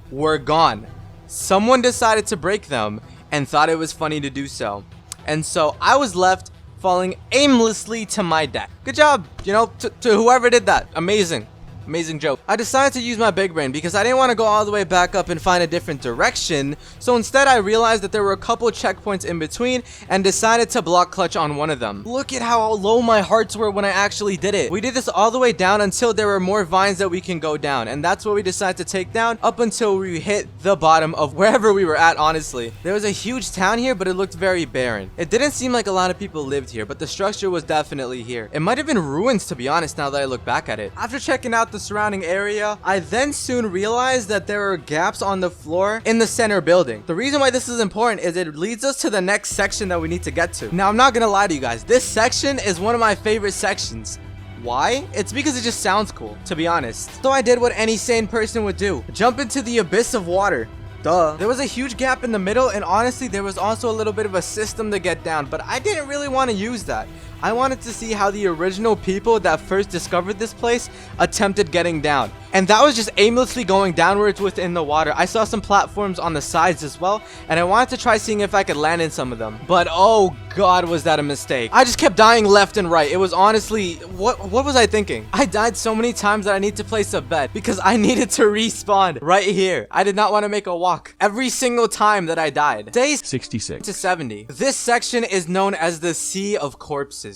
S1: were gone. Someone decided to break them and thought it was funny to do so. And so I was left falling aimlessly to my death. Good job, you know, to whoever did that. Amazing. Amazing joke. I decided to use my big brain because I didn't want to go all the way back up and find a different direction. So instead I realized that there were a couple checkpoints in between and decided to block clutch on one of them. Look at how low my hearts were when I actually did it. We did this all the way down until there were more vines that we can go down. And that's what we decided to take down up until we hit the bottom of wherever we were at, honestly. There was a huge town here, but it looked very barren. It didn't seem like a lot of people lived here, but the structure was definitely here. It might have been ruins, to be honest, now that I look back at it. After checking out the surrounding area, I then soon realized that there are gaps on the floor in the center building. The reason why this is important is it leads us to the next section that we need to get to. Now, I'm not gonna lie to you guys, this section is one of my favorite sections. Why? It's because it just sounds cool, to be honest. So I did what any sane person would do. Jump into the abyss of water. Duh. There was a huge gap in the middle, and honestly, there was also a little bit of a system to get down, but I didn't really want to use that. I wanted to see how the original people that first discovered this place attempted getting down. And that was just aimlessly going downwards within the water. I saw some platforms on the sides as well, and I wanted to try seeing if I could land in some of them. But oh god, was that a mistake. I just kept dying left and right. It was honestly, what was I thinking? I died so many times that I need to place a bet because I needed to respawn right here. I did not want to make a walk every single time that I died. Days 66 to 70. This section is known as the Sea of Corpses.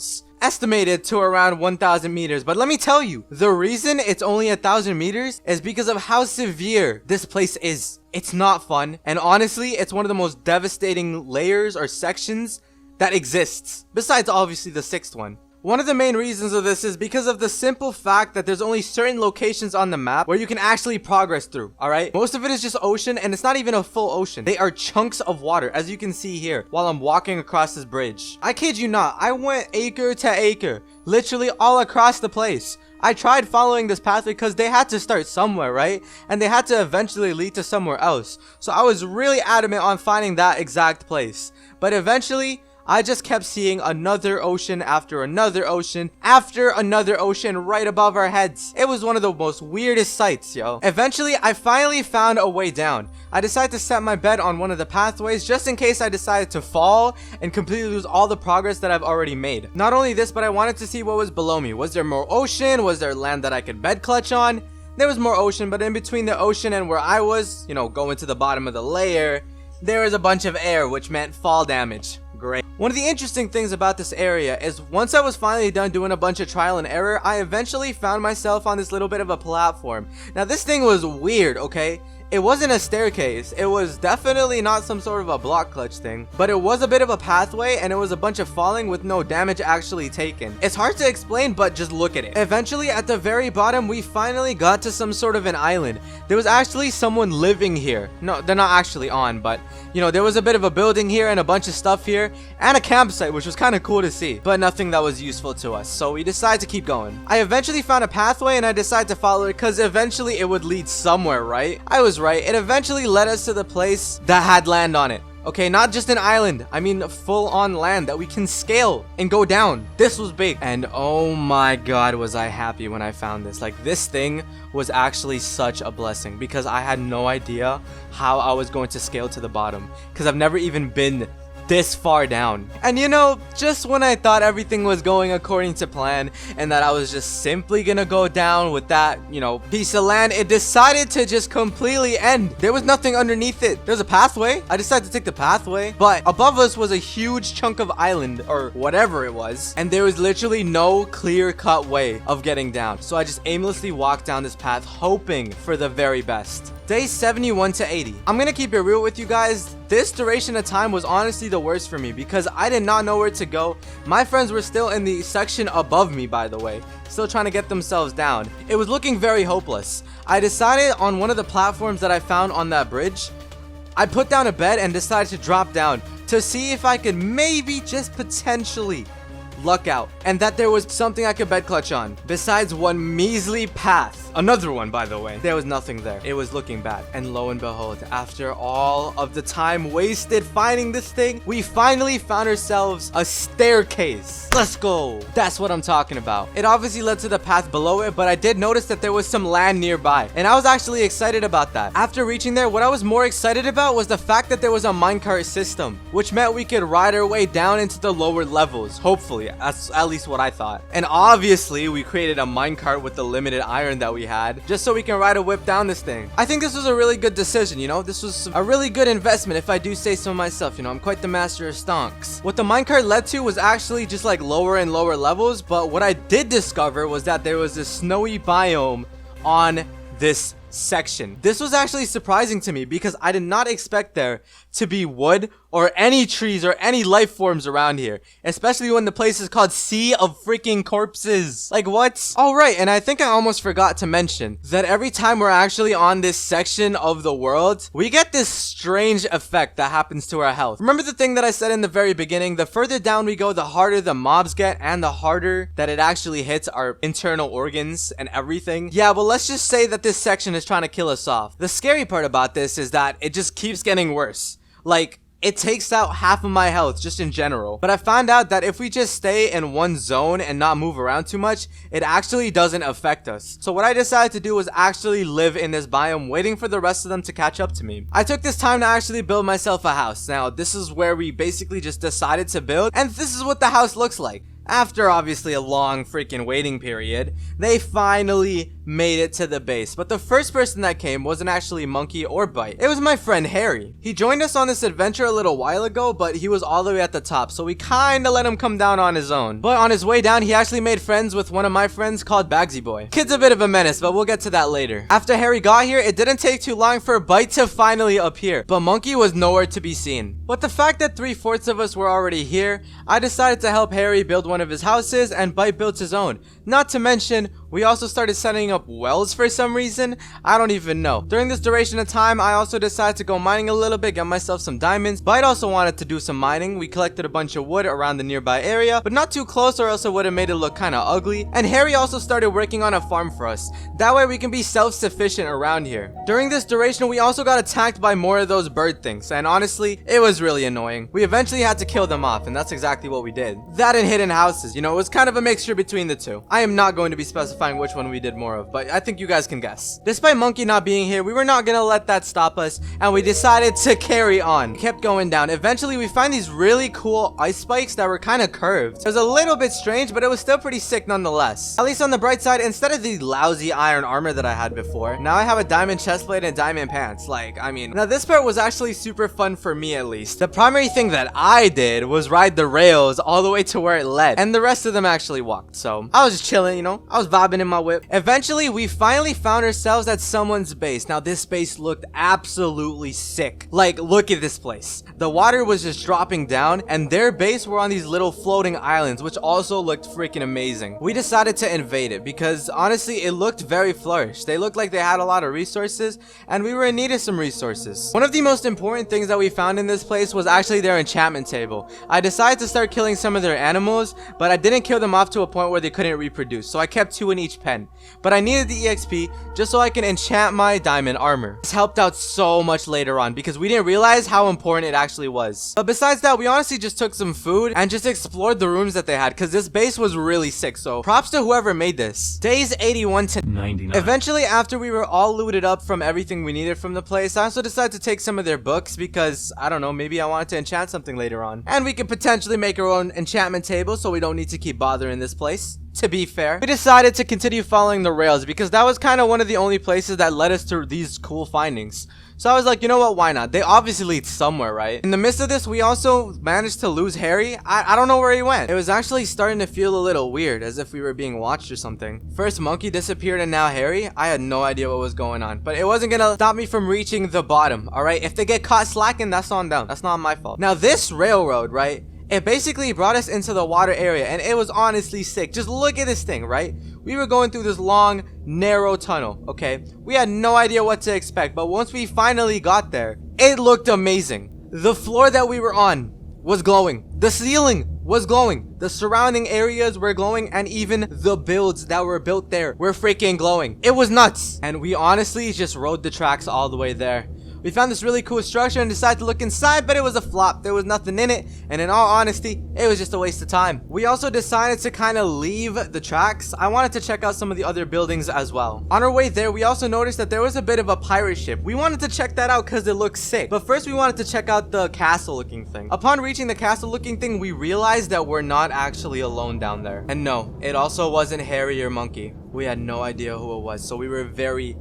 S1: Estimated to around 1,000 meters, but let me tell you, the reason it's only 1,000 meters is because of how severe this place is. It's not fun, and honestly, it's one of the most devastating layers or sections that exists, besides obviously the sixth one. One of the main reasons of this is because of the simple fact that there's only certain locations on the map where you can actually progress through, alright? Most of it is just ocean, and it's not even a full ocean. They are chunks of water, as you can see here, while I'm walking across this bridge. I kid you not, I went acre to acre, literally all across the place. I tried following this path because they had to start somewhere, right? And they had to eventually lead to somewhere else. So I was really adamant on finding that exact place. But eventually, I just kept seeing another ocean after another ocean after another ocean right above our heads. It was one of the most weirdest sights, yo. Eventually, I finally found a way down. I decided to set my bed on one of the pathways just in case I decided to fall and completely lose all the progress that I've already made. Not only this, but I wanted to see what was below me. Was there more ocean? Was there land that I could bed clutch on? there was more ocean, but in between the ocean and where I was, you know, going to the bottom of the layer, there was a bunch of air, which meant fall damage. Great. One of the interesting things about this area is once I was finally done doing a bunch of trial and error, I eventually found myself on this little bit of a platform. Now this thing was weird, okay? It wasn't a staircase, it was definitely not some sort of a block clutch thing, but it was a bit of a pathway and it was a bunch of falling with no damage actually taken. It's hard to explain, but just look at it. Eventually at the very bottom, we finally got to some sort of an island. There was actually someone living here. No, they're not actually on, but you know, there was a bit of a building here and a bunch of stuff here and a campsite, which was kind of cool to see, but nothing that was useful to us, so we decided to keep going. I eventually found a pathway and I decided to follow it because eventually it would lead somewhere, right? I was right. It eventually led us to the place that had land on it. Okay, not just an island, I mean full on land that we can scale and go down. This was big. And oh my god, was I happy when I found this. Like, this thing was actually such a blessing because I had no idea how I was going to scale to the bottom because I've never even been this far down. And you know, just when I thought everything was going according to plan and that I was just simply gonna go down with that, you know, piece of land, it decided to just completely end. There was nothing underneath it. There's a pathway. I decided to take the pathway, but above us was a huge chunk of island or whatever it was, and there was literally no clear-cut way of getting down. So I just aimlessly walked down this path hoping for the very best. Day 71 to 80. I'm gonna keep it real with you guys. This duration of time was honestly the worst for me because I did not know where to go. My friends were still in the section above me, by the way, still trying to get themselves down. It was looking very hopeless. I decided on one of the platforms that I found on that bridge, I put down a bed and decided to drop down to see if I could maybe just potentially luck out and that there was something I could bed clutch on besides one measly path. Another one, by the way. There was nothing there. It was looking bad. And lo and behold, after all of the time wasted finding this thing, we finally found ourselves a staircase. Let's go. That's what I'm talking about. It obviously led to the path below it, but I did notice that there was some land nearby, and I was actually excited about that. After reaching there, what I was more excited about was the fact that there was a minecart system, which meant we could ride our way down into the lower levels. Hopefully, that's at least what I thought. And obviously, we created a minecart with the limited iron that we had just so we can ride a whip down this thing. I think this was a really good decision, you know. This was a really good investment if I do say so myself. You know, I'm quite the master of stonks. What the minecart led to was actually just like lower and lower levels, but what I did discover was that there was a snowy biome on this section. This was actually surprising to me because I did not expect there to be wood or any trees or any life forms around here, especially when the place is called Sea of Freaking Corpses. Like, what? All right, and I think I almost forgot to mention that every time we're actually on this section of the world, we get this strange effect that happens to our health. Remember the thing that I said in the very beginning? The further down we go, the harder the mobs get and the harder that it actually hits our internal organs and everything. Yeah, well, let's just say that this section is trying to kill us off. The scary part about this is that it just keeps getting worse. Like, it takes out half of my health just in general. But I found out that if we just stay in one zone and not move around too much, it actually doesn't affect us. So what I decided to do was actually live in this biome, waiting for the rest of them to catch up to me. I took this time to actually build myself a house. Now, this is where we basically just decided to build, and this is what the house looks like. After obviously a long freaking waiting period, they finally made it to the base. But the first person that came wasn't actually Monkey or Bite. It was my friend Harry. He joined us on this adventure a little while ago, but he was all the way at the top, so we kinda let him come down on his own. But on his way down, he actually made friends with one of my friends called Bagsy Boy. Kid's a bit of a menace, but we'll get to that later. After Harry got here, it didn't take too long for Bite to finally appear, but Monkey was nowhere to be seen. But the fact that 3/4 of us were already here, I decided to help Harry build one of his houses, and Bite built his own. Not to mention, we also started setting up wells for some reason. I don't even know. During this duration of time, I also decided to go mining a little bit, get myself some diamonds. Bite also wanted to do some mining. We collected a bunch of wood around the nearby area, but not too close or else it would have made it look kind of ugly. And Harry also started working on a farm for us. That way we can be self-sufficient around here. During this duration, we also got attacked by more of those bird things, and honestly, it was really annoying. We eventually had to kill them off, and that's exactly what we did. That and hidden houses, you know, it was kind of a mixture between the two. I am not going to be specifying identifying which one we did more of, but I think you guys can guess. Despite Monkey not being here, we were not gonna let that stop us, and we decided to carry on. We kept going down. Eventually, we find these really cool ice spikes that were kind of curved. It was a little bit strange, but it was still pretty sick nonetheless. At least on the bright side, instead of the lousy iron armor that I had before, now I have a diamond chestplate and diamond pants. Like, I mean, now this part was actually super fun for me at least. The primary thing that I did was ride the rails all the way to where it led, and the rest of them actually walked. So I was just chilling, you know, I was vibing in my whip. Eventually, we finally found ourselves at someone's base. Now this base looked absolutely sick. Like, look at this place. The water was just dropping down, and their base were on these little floating islands, which also looked freaking amazing. We decided to invade it because honestly, it looked very flourished. They looked like they had a lot of resources, and we were in need of some resources. One of the most important things that we found in this place was actually their enchantment table. I decided to start killing some of their animals, but I didn't kill them off to a point where they couldn't reproduce, so I kept 2 in each pen. But I needed the EXP just so I can enchant my diamond armor. This helped out so much later on because we didn't realize how important it actually was. But besides that, we honestly just took some food and just explored the rooms that they had because this base was really sick, so props to whoever made this. Days 81 to 99. Eventually, after we were all looted up from everything we needed from the place, I also decided to take some of their books because, I don't know, maybe I wanted to enchant something later on. And we could potentially make our own enchantment table so we don't need to keep bothering this place. To be fair, we decided to continue following the rails because that was kind of one of the only places that led us to these cool findings. So I was like, you know what, why not? They obviously lead somewhere, right? In the midst of this, we also managed to lose Harry. I don't know where he went. It was actually starting to feel a little weird, as if we were being watched or something. First Monkey disappeared and now Harry. I had no idea what was going on, but it wasn't gonna stop me from reaching the bottom, alright? If they get caught slacking, that's on them. That's not my fault. Now this railroad, right? It basically brought us into the water area, and it was honestly sick. Just look at this thing, right? We were going through this long, narrow tunnel, okay? We had no idea what to expect, but once we finally got there, it looked amazing. The floor that we were on was glowing. The ceiling was glowing. The surrounding areas were glowing, and even the builds that were built there were freaking glowing. It was nuts. And we honestly just rode the tracks all the way there. We found this really cool structure and decided to look inside, but it was a flop. There was nothing in it, and in all honesty, it was just a waste of time. We also decided to kind of leave the tracks. I wanted to check out some of the other buildings as well. On our way there, we also noticed that there was a bit of a pirate ship. We wanted to check that out because it looked sick, but first we wanted to check out the castle looking thing. Upon reaching the castle looking thing, we realized that we're not actually alone down there. And no, it also wasn't Harry or Monkey. We had no idea who it was, so we were very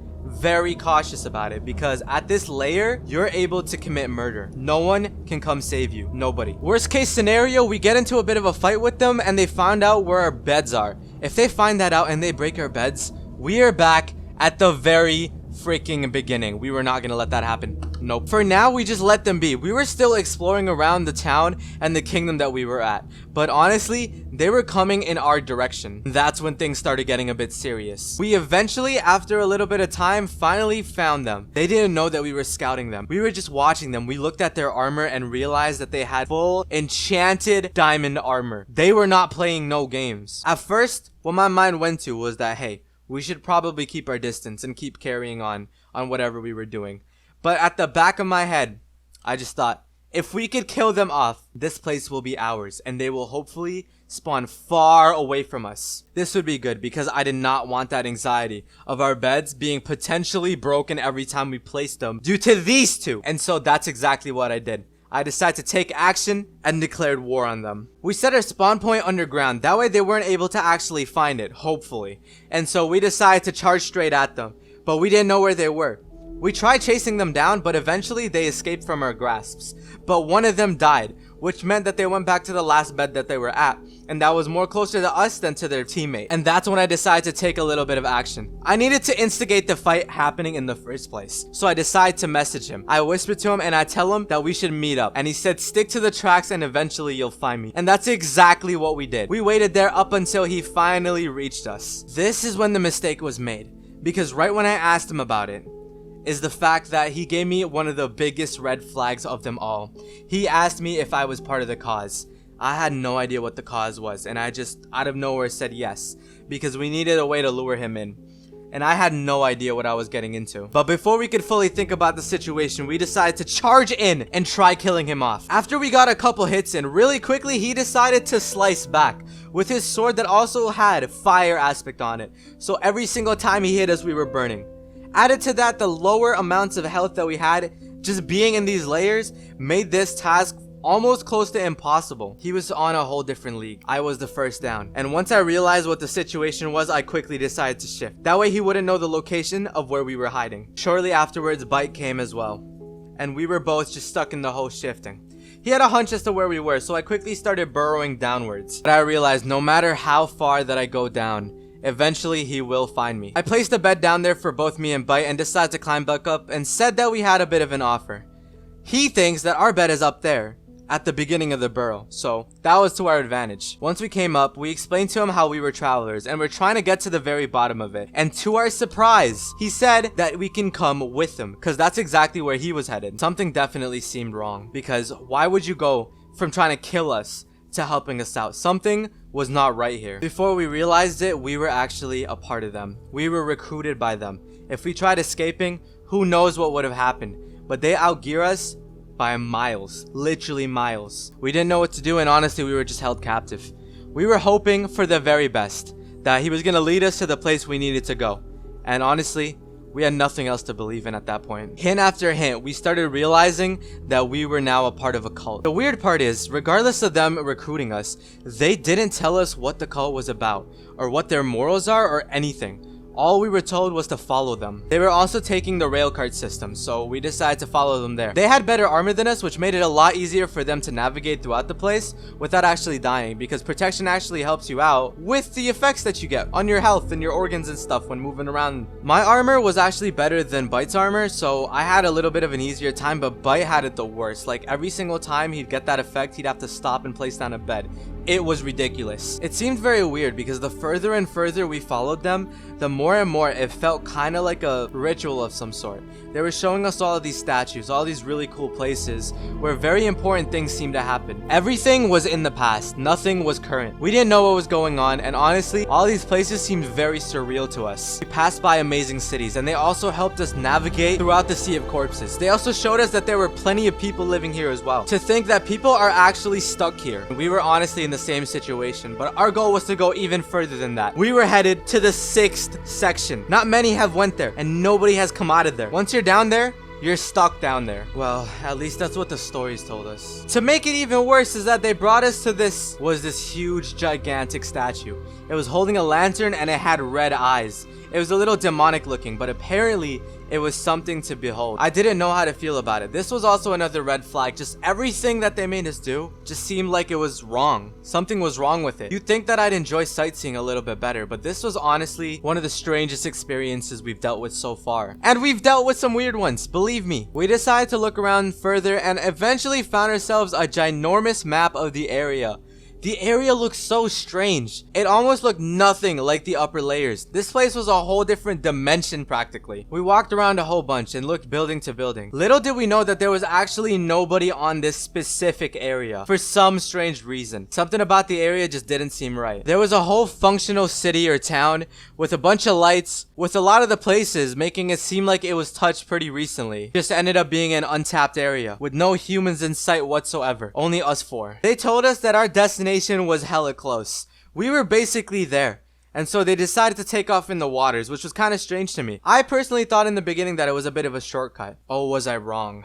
S1: cautious about it because at this layer, you're able to commit murder. No one can come save you. Nobody. Worst case scenario, we get into a bit of a fight with them and they found out where our beds are. If they find that out and they break our beds, we are back at the very freaking beginning. We were not gonna let that happen. Nope. For now, we just let them be. We were still exploring around the town and the kingdom that we were at. But honestly, they were coming in our direction. That's when things started getting a bit serious. We eventually, after a little bit of time, finally found them. They didn't know that we were scouting them. We were just watching them. We looked at their armor and realized that they had full enchanted diamond armor. They were not playing no games. At first, what my mind went to was that, hey, we should probably keep our distance and keep carrying on whatever we were doing. But at the back of my head, I just thought, if we could kill them off, this place will be ours, and they will hopefully spawn far away from us. This would be good because I did not want that anxiety of our beds being potentially broken every time we placed them due to these two. And so that's exactly what I did. I decided to take action and declared war on them. We set our spawn point underground. That way they weren't able to actually find it, hopefully. And so we decided to charge straight at them. But we didn't know where they were. We tried chasing them down, but eventually they escaped from our grasps. But one of them died, which meant that they went back to the last bed that they were at. And that was more closer to us than to their teammate. And that's when I decided to take a little bit of action. I needed to instigate the fight happening in the first place. So I decided to message him. I whispered to him and I tell him that we should meet up. And he said, stick to the tracks and eventually you'll find me. And that's exactly what we did. We waited there up until he finally reached us. This is when the mistake was made. Because right when I asked him about it, is the fact that he gave me one of the biggest red flags of them all. He asked me if I was part of the cause. I had no idea what the cause was, and I just out of nowhere said yes, because we needed a way to lure him in. and I had no idea what I was getting into. But before we could fully think about the situation, we decided to charge in and try killing him off. After we got a couple hits in, really quickly he decided to slice back with his sword that also had fire aspect on it. So every single time he hit us, we were burning. Added to that, the lower amounts of health that we had, just being in these layers, made this task almost close to impossible. He was on a whole different league. I was the first down. And once I realized what the situation was, I quickly decided to shift. That way he wouldn't know the location of where we were hiding. Shortly afterwards, Bite came as well. And we were both just stuck in the whole shifting. He had a hunch as to where we were, so I quickly started burrowing downwards. But I realized no matter how far that I go down, eventually he will find me. I placed a bed down there for both me and Bite and decided to climb back up and said that we had a bit of an offer. He thinks that our bed is up there at the beginning of the burrow, so that was to our advantage. Once we came up, we explained to him how we were travelers and we're trying to get to the very bottom of it. And to our surprise, he said that we can come with him because that's exactly where he was headed. Something definitely seemed wrong, because why would you go from trying to kill us to helping us out? Something was not right here. Before we realized it, we were actually a part of them. We were recruited by them. If we tried escaping, who knows what would have happened. But they outgear us by miles, literally miles. We didn't know what to do, and honestly we were just held captive. We were hoping for the very best, that he was gonna lead us to the place we needed to go, and honestly we had nothing else to believe in at that point. Hint after hint, we started realizing that we were now a part of a cult. The weird part is, regardless of them recruiting us, they didn't tell us what the cult was about or what their morals are or anything. All we were told was to follow them. They were also taking the railcart system, so we decided to follow them there. They had better armor than us, which made it a lot easier for them to navigate throughout the place without actually dying, because protection actually helps you out with the effects that you get on your health and your organs and stuff when moving around. My armor was actually better than Bite's armor, so I had a little bit of an easier time, but Bite had it the worst. Like every single time he'd get that effect, he'd have to stop and place down a bed. It was ridiculous. It seemed very weird because the further and further we followed them, the more and more it felt kind of like a ritual of some sort. They were showing us all of these statues, all these really cool places where very important things seemed to happen. Everything was in the past, nothing was current. We didn't know what was going on, and honestly, all these places seemed very surreal to us. We passed by amazing cities, and they also helped us navigate throughout the sea of corpses. They also showed us that there were plenty of people living here as well. To think that people are actually stuck here. We were honestly in the same situation, but our goal was to go even further than that. We were headed to the 6th section. Not many have went there, and nobody has come out of there. Once you're down there, you're stuck down there. Well, at least that's what the stories told us. To make it even worse is that they brought us to this huge, gigantic statue. It was holding a lantern and it had red eyes. It was a little demonic looking, but apparently it was something to behold. I didn't know how to feel about it. This was also another red flag. Just everything that they made us do just seemed like it was wrong. Something was wrong with it. You'd think that I'd enjoy sightseeing a little bit better, but this was honestly one of the strangest experiences we've dealt with so far. And we've dealt with some weird ones, believe me. We decided to look around further and eventually found ourselves a ginormous map of the area. The area looked so strange. It almost looked nothing like the upper layers. This place was a whole different dimension practically. We walked around a whole bunch and looked building to building. Little did we know that there was actually nobody on this specific area for some strange reason. Something about the area just didn't seem right. There was a whole functional city or town with a bunch of lights, with a lot of the places making it seem like it was touched pretty recently. Just ended up being an untapped area with no humans in sight whatsoever. Only us four. They told us that our destination was hella close. We were basically there. And so they decided to take off in the waters, which was kind of strange to me. I personally thought in the beginning that it was a bit of a shortcut. Oh, was I wrong?